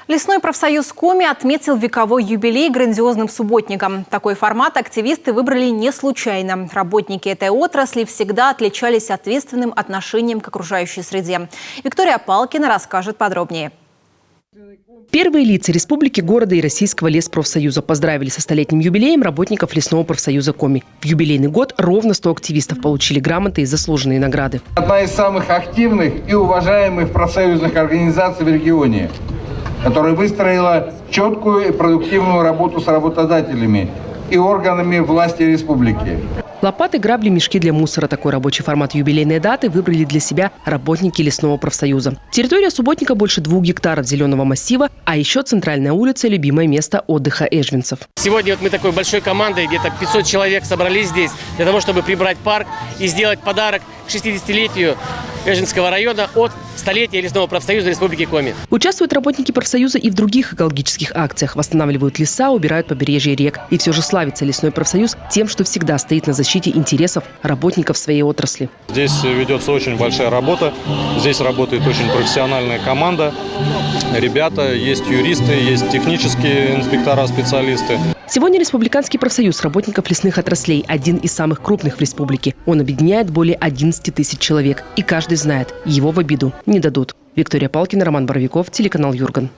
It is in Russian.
Лесной профсоюз Коми отметил вековой юбилей грандиозным субботником. Такой формат активисты выбрали не случайно. Работники этой отрасли всегда отличались ответственным отношением к окружающей среде. Виктория Палкина расскажет подробнее. Первые лица республики, города и Российского леспрофсоюза поздравили со столетним юбилеем работников лесного профсоюза Коми. В юбилейный год ровно 100 активистов получили грамоты и заслуженные награды. Одна из самых активных и уважаемых профсоюзных организаций в регионе, которая выстроила четкую и продуктивную работу с работодателями и органами власти республики. Лопаты, грабли, мешки для мусора. Такой рабочий формат юбилейной даты выбрали для себя работники лесного профсоюза. Территория субботника больше 2 гектаров зеленого массива, а еще центральная улица – любимое место отдыха эжвинцев. Сегодня мы такой большой командой, где-то 500 человек собрались здесь для того, чтобы прибрать парк и сделать подарок к 60-летию Эжвинского района от столетия лесного профсоюза Республики Коми. Участвуют работники профсоюза и в других экологических акциях. Восстанавливают леса, убирают побережье рек. И все же славится лесной профсоюз тем, что всегда стоит на защите интересов работников своей отрасли. Здесь ведется очень большая работа. Здесь работает очень профессиональная команда. Ребята, есть юристы, есть технические инспектора, специалисты. Сегодня Республиканский профсоюз работников лесных отраслей – один из самых крупных в республике. Он объединяет более 11 тысяч человек. И каждый знает, его в обиду не дадут. Виктория Палкина, Роман Боровиков, телеканал Юрган.